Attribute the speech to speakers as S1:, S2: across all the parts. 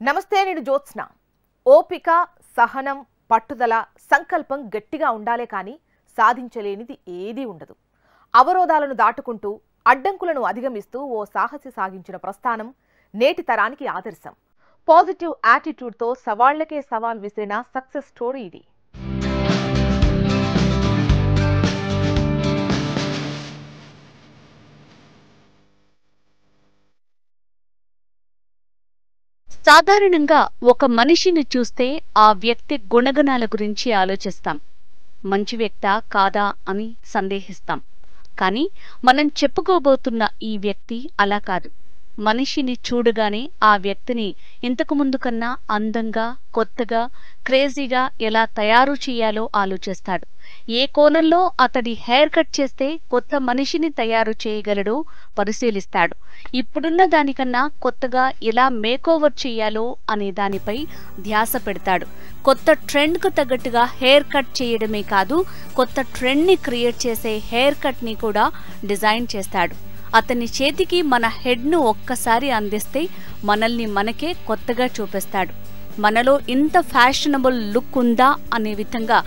S1: నమస్తే నేను జ్యోత్స్న. ఓపిక, సహనం, పట్టుదల, సంకల్పం గట్టిగా ఉండాలే కానీ సాధించలేనిది ఏదీ ఉండదు. అవరోధాలను దాటుకుంటూ అడ్డంకులను అధిగమిస్తూ ఓ సాహసి సాగించిన ప్రస్థానం నేటి తరానికి ఆదర్శం. పాజిటివ్ యాటిట్యూడ్తో సవాళ్లకే సవాల్ విసిరిన సక్సెస్ స్టోరీ ఇది.
S2: సాధారణంగా ఒక మనిషిని చూస్తే ఆ వ్యక్తి గుణగణాల గురించి ఆలోచిస్తాం. మంచి వ్యక్తా కాదా అని సందేహిస్తాం. కానీ మనం చెప్పుకోబోతున్న ఈ వ్యక్తి అలా కాదు. మనిషిని చూడగానే ఆ వ్యక్తిని ఇంతకు ముందు కన్నా అందంగా, కొత్తగా, క్రేజీగా ఎలా తయారు చేయాలో ఆలోచిస్తాడు. ఏ కోణంలో అతడి హెయిర్ కట్ చేస్తే కొత్త మనిషిని తయారు చేయగలడో పరిశీలిస్తాడు. ఇప్పుడున్న దానికన్నా కొత్తగా ఎలా మేకోవర్ చేయాలో అనే దానిపై ధ్యాస పెడతాడు. కొత్త ట్రెండ్కు తగ్గట్టుగా హెయిర్ కట్ చేయడమే కాదు, కొత్త ట్రెండ్ని క్రియేట్ చేసే హెయిర్ కట్ని కూడా డిజైన్ చేస్తాడు. అతని చేతికి మన హెడ్ను ఒక్కసారి అందిస్తే మనల్ని మనకే కొత్తగా చూపిస్తాడు. మనలో ఇంత ఫ్యాషనబుల్ లుక్ ఉందా అనే విధంగా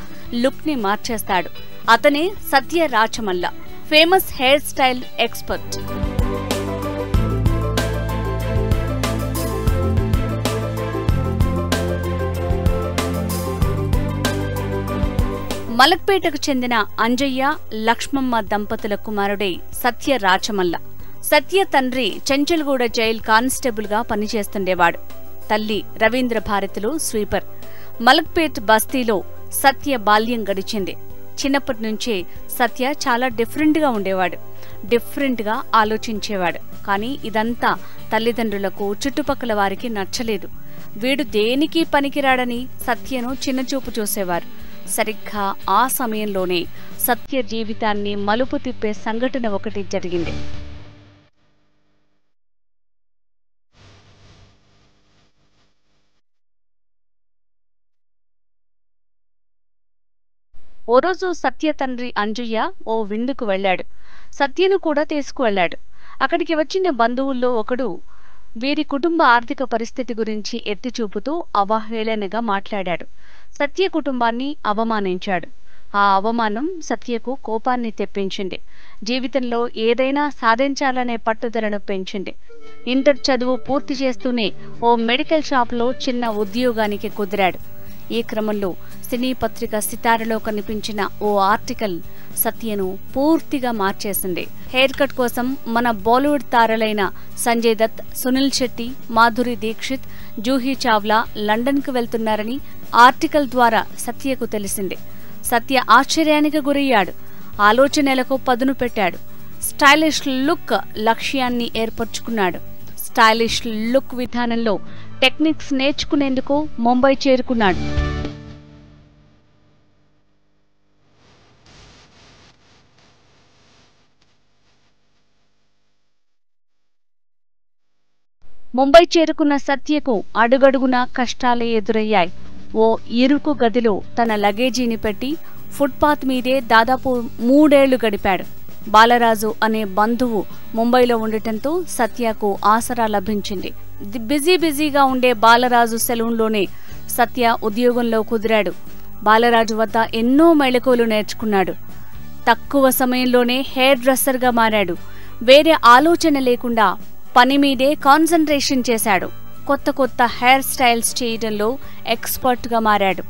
S2: లుక్ని మార్చేస్తాడు. అతనే Satya Rachamalla, famous hair style expert. మలక్పేటకు చెందిన అంజయ్య, లక్ష్మమ్మ దంపతుల కుమారుడే సత్య రాచమల్ల. సత్య తండ్రి చెంచల్గూడ జైల్ కానిస్టేబుల్ గా పనిచేస్తుండేవాడు. తల్లి రవీంద్ర భారతిలో స్వీపర్. మలక్పేట్ బస్తీలో సత్య బాల్యం గడిచింది. చిన్నప్పటి నుంచే సత్య చాలా డిఫరెంట్గా ఉండేవాడు. డిఫరెంట్గా ఆలోచించేవాడు. కానీ ఇదంతా తల్లిదండ్రులకు, చుట్టుపక్కల వారికి నచ్చలేదు. వీడు దేనికి పనికిరాడని సత్యను చిన్నచూపు చూసేవారు. సరిగ్గా ఆ సమయంలోనే సత్య జీవితాన్ని మలుపు తిప్పే సంఘటన ఒకటి జరిగింది. ఓ రోజు సత్య తండ్రి అంజయ్య ఓ విందుకు వెళ్లాడు. సత్యను కూడా తీసుకువెళ్లాడు. అక్కడికి వచ్చిన బంధువుల్లో ఒకడు వీరి కుటుంబ ఆర్థిక పరిస్థితి గురించి ఎత్తి చూపుతూ అవహేళనగా మాట్లాడాడు. సత్య కుటుంబాన్ని అవమానించాడు. ఆ అవమానం సత్యకు కోపాన్ని తెప్పించింది. జీవితంలో ఏదైనా సాధించాలనే పట్టుదలను పెంచింది. ఇంటర్ చదువు పూర్తి చేస్తూనే ఓ మెడికల్ షాప్లో చిన్న ఉద్యోగానికి కుదిరాడు. ఈ క్రమంలో సినీ పత్రిక సితారలో కనిపించిన ఓ ఆర్టికల్ సత్యను పూర్తిగా మార్చేసింది. హెయిర్ కట్ కోసం మన బాలీవుడ్ తారలైన సంజయ్ దత్, సునీల్ శెట్టి, మాధురి దీక్షిత్, జూహీ చావ్లా లండన్కు వెళ్తున్నారని ఆర్టికల్ ద్వారా సత్యకు తెలిసింది. సత్య ఆశ్చర్యానికి గురయ్యాడు. ఆలోచనలకు పదును పెట్టాడు. స్టైలిష్ లుక్ లక్ష్యాన్ని ఏర్పరచుకున్నాడు. స్టైలిష్ లుక్ విధానంలో టెక్నిక్స్ నేర్చుకునేందుకు ముంబై చేరుకున్నాడు. ముంబై చేరుకున్న సత్యకు అడుగడుగునా కష్టాలే ఎదురయ్యాయి. ఓ ఇరుకు గదిలో తన లగేజీని పెట్టి ఫుట్పాత్ మీదే దాదాపు 3 ఏళ్లు గడిపాడు. బాలరాజు అనే బంధువు ముంబైలో ఉండటంతో సత్యకు ఆసరా లభించింది. బిజీగా ఉండే బాలరాజు సెలూన్లోనే సత్య ఉద్యోగంలో కుదిరాడు. బాలరాజు వద్ద ఎన్నో మెళకువలు నేర్చుకున్నాడు. తక్కువ సమయంలోనే హెయిర్ డ్రెస్సర్గా మారాడు. వేరే ఆలోచన లేకుండా పని మీదే కాన్సంట్రేషన్ చేశాడు. కొత్త హెయిర్ స్టైల్స్ చేయడంలో ఎక్స్పర్ట్గా మారాడు.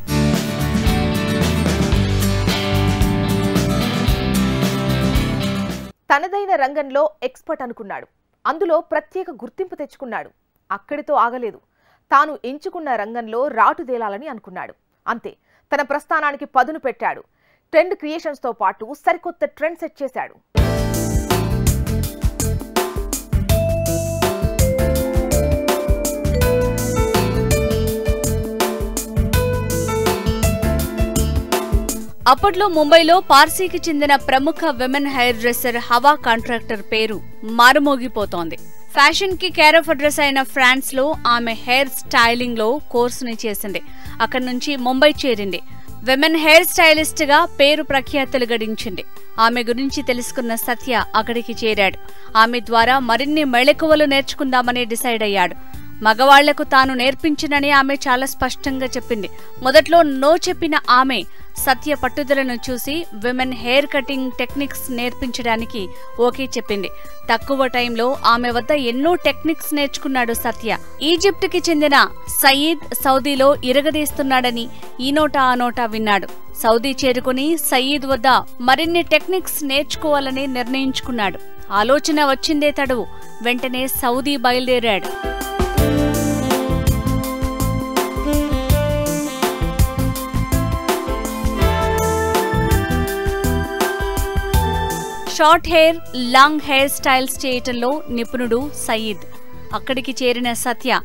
S1: తనదైన రంగంలో ఎక్స్పర్ట్ అనుకున్నాడు. అందులో ప్రత్యేక గుర్తింపు తెచ్చుకున్నాడు. అక్కడితో ఆగలేదు. తాను ఎంచుకున్న రంగంలో రాటుదేలాలని అనుకున్నాడు. అంతే, తన ప్రస్థానానికి పదును పెట్టాడు. ట్రెండ్ క్రియేషన్స్తో పాటు సరికొత్త ట్రెండ్ సెట్ చేశాడు.
S2: అప్పట్లో ముంబైలో పార్సీకి చెందిన ప్రముఖ విమెన్ హెయిర్ డ్రెస్సర్ హవా కాంట్రాక్టర్ పేరు మారుమోగిపోతోంది. ఫ్యాషన్ కి కేర్ ఆఫ్ అడ్రస్ అయిన ఫ్రాన్స్ లో ఆమె హెయిర్ స్టైలింగ్ లో కోర్సుని చేసింది. అక్కడి నుంచి ముంబై చేరింది. విమెన్ హెయిర్ స్టైలిస్ట్ గా పేరు ప్రఖ్యాతులు గడించింది. ఆమె గురించి తెలుసుకున్న సత్య అక్కడికి చేరాడు. ఆమె ద్వారా మరిన్ని మెళకువలు నేర్చుకుందామని డిసైడ్ అయ్యాడు. మగవాళ్లకు తాను నేర్పించనని ఆమె చాలా స్పష్టంగా చెప్పింది. మొదట్లో నో చెప్పిన ఆమె సత్య పట్టుదలను చూసి విమెన్ హెయిర్ కటింగ్ టెక్నిక్స్ నేర్పించడానికి ఓకే చెప్పింది. తక్కువ టైంలో ఆమె వద్ద ఎన్నో టెక్నిక్స్ నేర్చుకున్నాడు సత్య. ఈజిప్టుకి చెందిన సయీద్ సౌదీలో ఇరగదీస్తున్నాడని ఈ నోటా ఆ నోటా విన్నాడు. సౌదీ చేరుకుని సయీద్ వద్ద మరిన్ని టెక్నిక్స్ నేర్చుకోవాలని నిర్ణయించుకున్నాడు. ఆలోచన వచ్చిందే తడువు, వెంటనే సౌదీ బయలుదేరాడు. Short hair, long hair styles చేయటంలో నిపుణుడు సయీద్. అక్కడికి చేరిన సత్య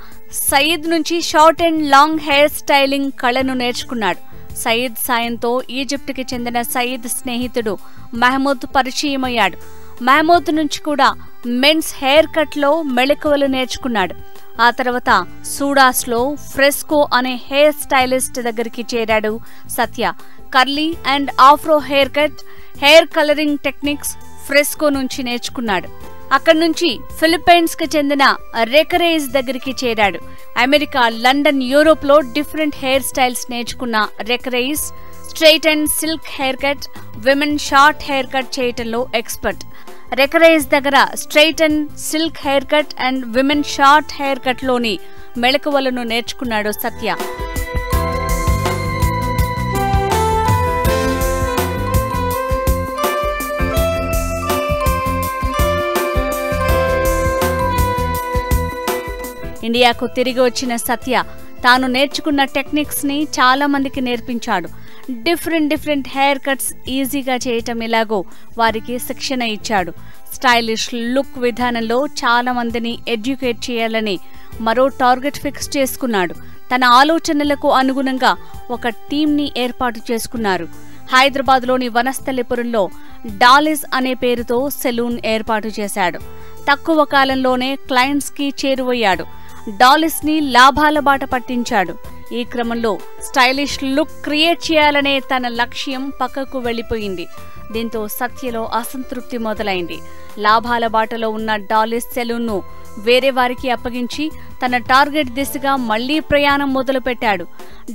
S2: సయీద్ నుంచి short and long hair styling కళను నేర్చుకున్నాడు. సయీద్ సాయంతో ఈజిప్టుకి చెందిన సయీద్ స్నేహితుడు మహమూద్ పరిచయమయ్యాడు. మహమూద్ నుంచి కూడా మెన్స్ హెయిర్ కట్ లో మెళకువలు నేర్చుకున్నాడు. ఆ తర్వాత సూడాస్లో ఫ్రెస్కో అనే హెయిర్ స్టైలిస్ట్ దగ్గరికి చేరాడు Satya. Curly and afro hair cut, hair colouring techniques Fresco నుంచి నేర్చుకున్నాడు. అక్కడి నుంచి ఫిలిప్పైన్స్ కి చెందిన రెకరేజ్ దగ్గరికి చేరాడు. అమెరికా, లండన్, యూరోప్ లో డిఫరెంట్ హెయిర్ స్టైల్స్ నేర్చుకున్న రెకరేజ్ straight and silk hair cut, women short hair cut చేయటంలో ఎక్స్పర్ట్. రెకరేజ్ దగ్గర straight and silk hair cut and women short hair cut లోని మెళకువలను నేర్చుకున్నాడు సత్య. ఇండియాకు తిరిగి వచ్చిన సత్య తాను నేర్చుకున్న టెక్నిక్స్ ని చాలా మందికి నేర్పించాడు. డిఫరెంట్ హెయిర్ కట్స్ ఈజీగా చేయటం ఎలాగో వారికి శిక్షణ ఇచ్చాడు. స్టైలిష్ లుక్ విధానంలో చాలా మందిని ఎడ్యుకేట్ చేయాలని మరో టార్గెట్ ఫిక్స్ చేసుకున్నాడు. తన ఆలోచనలకు అనుగుణంగా ఒక టీంని ఏర్పాటు చేసుకున్నారు. హైదరాబాద్లోని వనస్థలిపురంలో డాలిస్ అనే పేరుతో సెలూన్ ఏర్పాటు చేశాడు. తక్కువ కాలంలోనే క్లయింట్స్ కి చేరువయ్యాడు. డాలిస్ ని లాభాల బాట పట్టించాడు. ఈ క్రమంలో స్టైలిష్ లుక్ క్రియేట్ చేయాలనే తన లక్ష్యం పక్కకు వెళ్లిపోయింది. దీంతో సత్యలో అసంతృప్తి మొదలైంది. లాభాల బాటలో ఉన్న డాలిస్ సెలూన్ ను వేరే వారికి అప్పగించి తన టార్గెట్ దిశగా మళ్లీ ప్రయాణం మొదలుపెట్టాడు.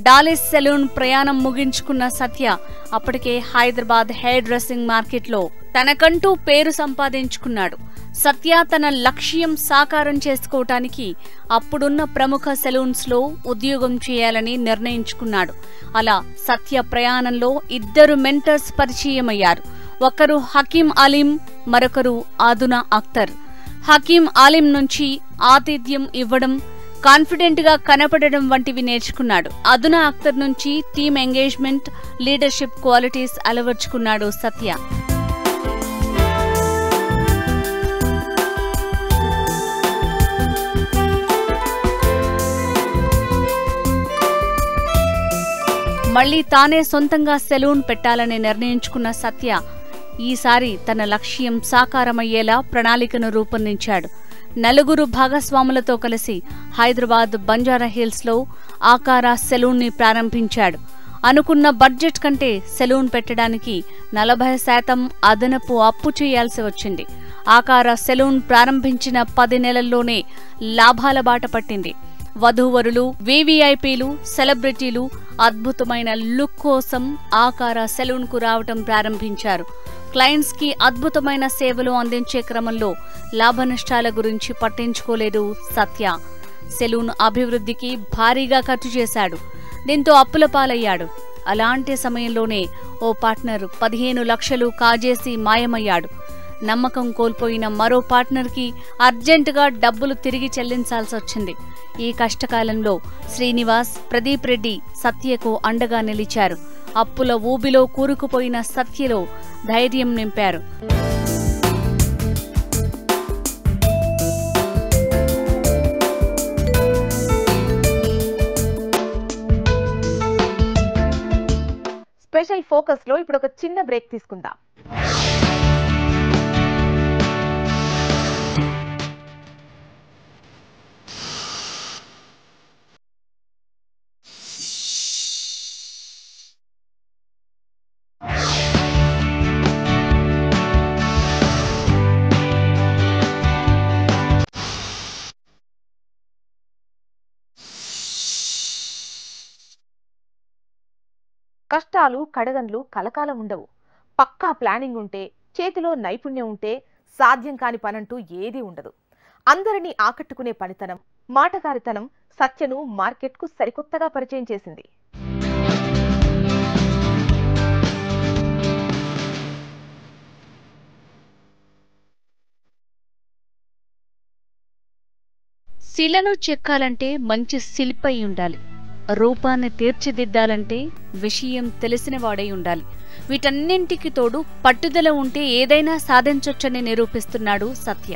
S2: డాలిస్ సెలూన్ ప్రయాణం ముగించుకున్న సత్య అప్పటికే హైదరాబాద్ హెయిర్ డ్రెస్సింగ్ మార్కెట్లో తనకంటూ పేరు సంపాదించుకున్నాడు. సత్య తన లక్ష్యం సాకారం చేసుకోవటానికి అప్పుడున్న ప్రముఖ సెలూన్స్ లో ఉద్యోగం చేయాలని నిర్ణయించుకున్నాడు. అలా సత్య ప్రయాణంలో ఇద్దరు మెంటర్స్ పరిచయమయ్యారు. ఒకరు హకీం అలీం, మరొకరు అదునా అఖ్తర్. హకీం అలీం నుంచి ఆతిథ్యం ఇవ్వడం, కాన్ఫిడెంట్ గా కనపడడం వంటివి నేర్చుకున్నాడు. అదునా అఖ్తర్ నుంచి టీమ్ ఎంగేజ్మెంట్, లీడర్షిప్ క్వాలిటీస్ అలవర్చుకున్నాడు సత్య. మళ్లీ తానే సొంతంగా సెలూన్ పెట్టాలని నిర్ణయించుకున్న సత్య ఈసారి తన లక్ష్యం సాకారమయ్యేలా ప్రణాళికను రూపొందించాడు. నలుగురు భాగస్వాములతో కలిసి హైదరాబాద్ బంజారాహిల్స్ లో ఆకారా సెలూన్ ని ప్రారంభించాడు. అనుకున్న బడ్జెట్ కంటే సెలూన్ పెట్టడానికి 40% అదనపు అప్పు చేయాల్సి వచ్చింది. ఆకారా సెలూన్ ప్రారంభించిన 10 నెలల్లోనే లాభాల బాట పట్టింది. వధూవరులు, వీవీఐపీలు, సెలబ్రిటీలు అద్భుతమైన లుక్ కోసం ఆకారా సెలూన్ కు రావటం ప్రారంభించారు. క్లయింట్స్ కి అద్భుతమైన సేవలు అందించే క్రమంలో లాభనష్టాల గురించి పట్టించుకోలేదు సత్య. సెలూన్ అభివృద్ధికి భారీగా ఖర్చు చేశాడు. దీంతో అప్పుల పాలయ్యాడు. అలాంటి సమయంలోనే ఓ పార్ట్నర్ 15 లక్షలు కాజేసి మాయమయ్యాడు. నమ్మకం కోల్పోయిన మరో పార్ట్నర్ కి అర్జెంటుగా డబ్బులు తిరిగి చెల్లించాల్సి వచ్చింది. ఈ కష్టకాలంలో శ్రీనివాస్, ప్రదీప్ రెడ్డి సత్యకు అండగా నిలిచారు. అప్పుల ఊబిలో కూరుకుపోయిన సత్యలో ధైర్యం నింపారు.
S1: స్పెషల్ ఫోకస్ లో ఇప్పుడు ఒక చిన్న బ్రేక్ తీసుకుందాం. కష్టాలు కడగండ్లు కలకాలం ఉండవు. పక్కా ప్లానింగ్ ఉంటే, చేతిలో నైపుణ్యం ఉంటే సాధ్యం కాని పనంటూ ఏదీ ఉండదు. అందరినీ ఆకట్టుకునే పనితనం, మాటకారితనం సత్యను మార్కెట్కు సరికొత్తగా పరిచయం చేసింది.
S2: శిలను చెక్కాలంటే మంచి శిల్పై ఉండాలి. రూపాన్ని తీర్చిదిద్దాలంటే విషయం తెలిసినవాడై ఉండాలి. వీటన్నింటికి తోడు పట్టుదల ఉంటే ఏదైనా సాధించొచ్చని నిరూపిస్తున్నాడు సత్య.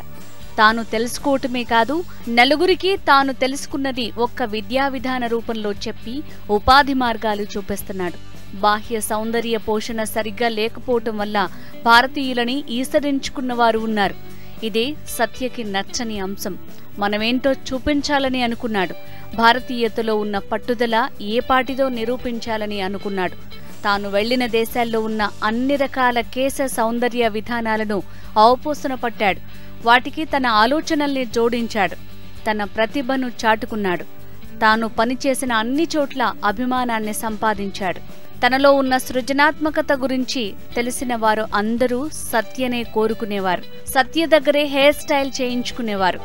S2: తాను తెలుసుకోవటమే కాదు, నలుగురికి తాను తెలుసుకున్నది ఒక్క విద్యా విధాన రూపంలో చెప్పి ఉపాధి మార్గాలు చూపిస్తున్నాడు. బాహ్య సౌందర్య పోషణ సరిగ్గా లేకపోవటం వల్ల భారతీయులని ఈసరించుకున్నవారు ఉన్నారు. ఇదే సత్యకి నచ్చని అంశం. మనమేంటో చూపించాలని అనుకున్నాడు. భారతీయతలో ఉన్న పట్టుదల ఏ పాటిదో నిరూపించాలని అనుకున్నాడు. తాను వెళ్లిన దేశాల్లో ఉన్న అన్ని రకాల కేశ సౌందర్య విధానాలను అవపోసన పట్టాడు. వాటికి తన ఆలోచనల్ని జోడించాడు. తన ప్రతిభను చాటుకున్నాడు. తాను పనిచేసిన అన్ని చోట్ల అభిమానాన్ని సంపాదించాడు. తనలో ఉన్న సృజనాత్మకత గురించి తెలిసిన వారు అందరూ సత్యనే కోరుకునేవారు. సత్య దగ్గరే హెయిర్ స్టైల్ చేయించుకునేవారు.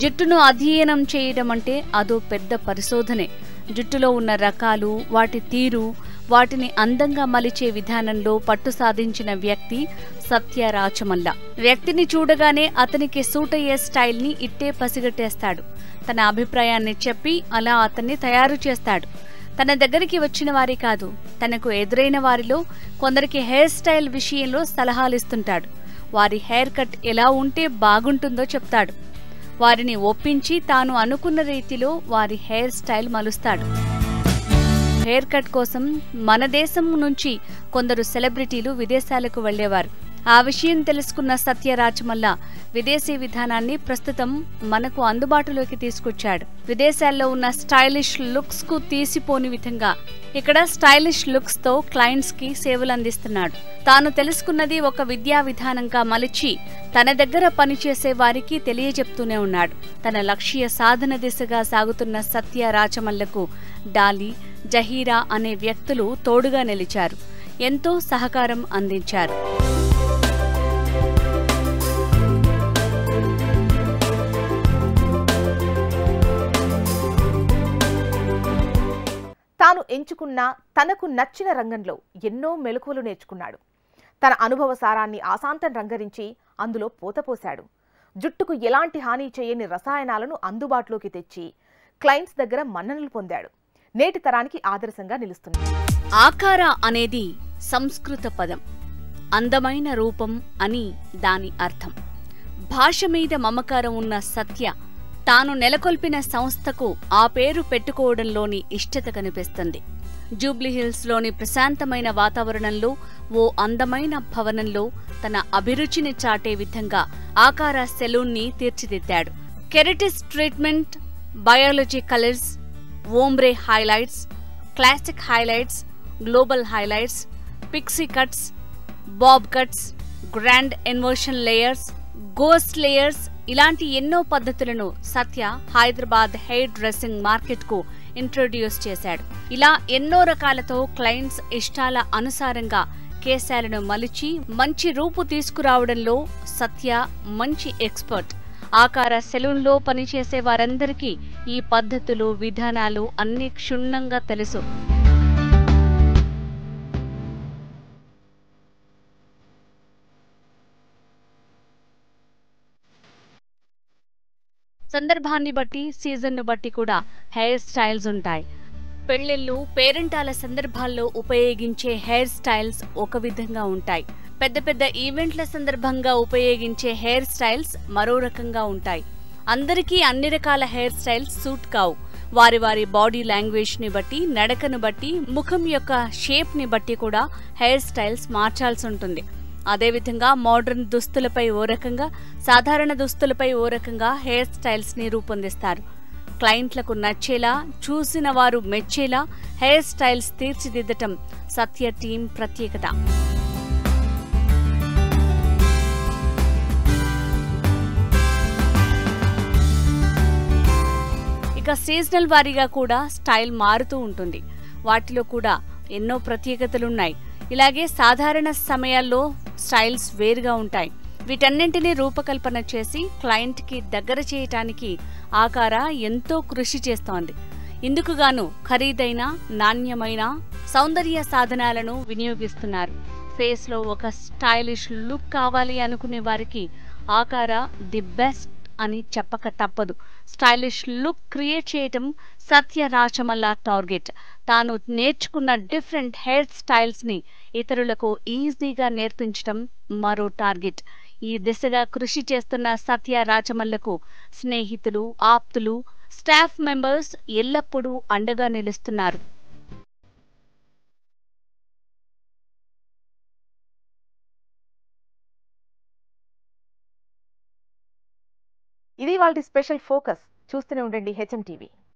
S2: జుట్టును అధ్యయనం చేయడం అంటే అదో పెద్ద పరిశోధనే. జుట్టులో ఉన్న రకాలు, వాటి తీరు, వాటిని అందంగా మలిచే విధానంలో పట్టు సాధించిన వ్యక్తి సత్య రాచమల్ల. వ్యక్తిని చూడగానే అతనికి సూట్ అయ్యే స్టైల్ని ఇట్టే పసిగట్టేస్తాడు. తన అభిప్రాయాన్ని చెప్పి అలా అతన్ని తయారు చేస్తాడు. తన దగ్గరికి వచ్చిన వారి కాదు, తనకు ఎదురైన వారిలో కొందరికి హెయిర్ స్టైల్ విషయంలో సలహాలిస్తుంటాడు. వారి హెయిర్ కట్ ఎలా ఉంటే బాగుంటుందో చెప్తాడు. వారిని ఒప్పించి తాను అనుకున్న రీతిలో వారి హెయిర్ స్టైల్ మలుస్తాడు. హెయిర్ కట్ కోసం మన దేశం నుంచి కొందరు సెలబ్రిటీలు విదేశాలకు వెళ్లేవారు. ఆ విషయం తెలుసుకున్న సత్య రాచమల్ల విదేశీ విధానాన్ని ప్రస్తుతం మనకు అందుబాటులోకి తీసుకొచ్చాడు. విదేశాల్లో ఉన్న స్టైలిష్ లుక్స్ కు తీసిపోని విధంగా ఇక్కడ స్టైలిష్ లుక్స్ తో క్లయింట్స్ కి సేవలు అందిస్తున్నాడు. తాను తెలుసుకున్నది ఒక విద్యా విధానంగా మలిచి తన దగ్గర పనిచేసే వారికి తెలియజెప్తూనే ఉన్నాడు. తన లక్ష్య సాధన దిశగా సాగుతున్న సత్య రాచమల్లకు డాలి, జహీరా అనే వ్యక్తులు తోడుగా నిలిచారు. ఎంతో సహకారం అందించారు.
S1: తాను ఎంచుకున్న తనకు నచ్చిన రంగంలో ఎన్నో మెలకువలు నేర్చుకున్నాడు. తన అనుభవ సారాన్ని ఆశాంతం రంగరించి అందులో పోతపోశాడు. జుట్టుకు ఎలాంటి హాని చేయని రసాయనాలను అందుబాటులోకి తెచ్చి క్లయింట్స్ దగ్గర మన్ననలు పొందాడు. నేటి తరానికి ఆదర్శంగా నిలుస్తున్నాడు.
S2: ఆకార అనేది సంస్కృత పదం. అందమైన రూపం అని దాని అర్థం. భాష మీద మమకారం ఉన్న సత్య తాను నెలకొల్పిన సంస్థకు ఆ పేరు పెట్టుకోవడంలోని ఇష్టత కనిపిస్తుంది. జూబ్లీహిల్స్లోని ప్రశాంతమైన వాతావరణంలో ఓ అందమైన భవనంలో తన అభిరుచిని చాటే విధంగా ఆకార సెలూన్ని తీర్చిదిద్దాడు. Keratin treatment, biology colours, ombre highlights, classic highlights, global highlights, pixie cuts, bob cuts, grand inversion layers, ghost layers ఇలాంటి ఎన్నో పద్ధతులను Satya Hyderabad hair dressing market కు ఇంట్రొడ్యూస్ చేశాడు. ఇలా ఎన్నో రకాలతో క్లయింట్స్ ఇష్టాల అనుసారంగా కేశాలను మలిచి మంచి రూపు తీసుకురావడంలో సత్య మంచి ఎక్స్పర్ట్. ఆకార సెలూన్లో పనిచేసే వారందరికీ ఈ పద్ధతులు, విధానాలు అన్ని క్షుణ్ణంగా తెలుసు. సందర్భాన్ని బట్టి, సీజన్ను బట్టి కూడా హెయిర్ స్టైల్స్ ఉంటాయి. పెళ్లిళ్ళు, పేరెంటాల సందర్భాల్లో ఉపయోగించే హెయిర్ స్టైల్స్ ఒక విధంగా ఉంటాయి. పెద్ద పెద్ద ఈవెంట్ల సందర్భంగా ఉపయోగించే హెయిర్ స్టైల్స్ మరో రకంగా ఉంటాయి. అందరికీ అన్ని రకాల హెయిర్ స్టైల్స్ సూట్ కావు. వారి వారి బాడీ లాంగ్వేజ్ ని బట్టి, నడకను బట్టి, ముఖం యొక్క షేప్ ని బట్టి కూడా హెయిర్ స్టైల్స్ మార్చాల్సి ఉంటుంది. అదేవిధంగా మోడర్న్ దుస్తులపై ఓ రకంగా, సాధారణ దుస్తులపై ఓ రకంగా హెయిర్ స్టైల్స్ ని రూపొందిస్తారు. క్లయింట్లకు నచ్చేలా, చూసిన వారు మెచ్చేలా హెయిర్ స్టైల్స్ తీర్చిదిద్దటం సత్య టీం ప్రత్యేకత. ఇక సీజనల్ వారీగా కూడా స్టైల్ మారుతూ ఉంటుంది. వాటిలో కూడా ఎన్నో ప్రత్యేకతలున్నాయి. ఇలాగే సాధారణ సమయాల్లో స్టైల్స్ వేరుగా ఉంటాయి. వీటన్నింటినీ రూపకల్పన చేసి క్లయింట్కి దగ్గర చేయటానికి ఆకార ఎంతో కృషి చేస్తోంది. ఇందుకుగాను ఖరీదైన, నాణ్యమైన సౌందర్య సాధనాలను వినియోగిస్తున్నారు. ఫేస్లో ఒక స్టైలిష్ లుక్ కావాలి అనుకునే వారికి ఆకార ది బెస్ట్ అని చెప్పక తప్పదు. స్టైలిష్ లుక్ క్రియేట్ చేయటం సత్య రాచమల్ల టార్గెట్. తాను నేర్చుకున్న డిఫరెంట్ హెయిర్ స్టైల్స్ని ఇతరులకు ఈజీగా నేర్పించటం మరో టార్గెట్. ఈ దిశగా కృషి చేస్తున్న సత్య రాచమల్లకు స్నేహితులు, ఆప్తులు, స్టాఫ్ మెంబర్స్ ఎల్లప్పుడూ అండగా నిలుస్తున్నారు.
S1: ఇది వాళ్ళ స్పెషల్ ఫోకస్. చూస్తూనే ఉండండి హెచ్ఎం టీవీ.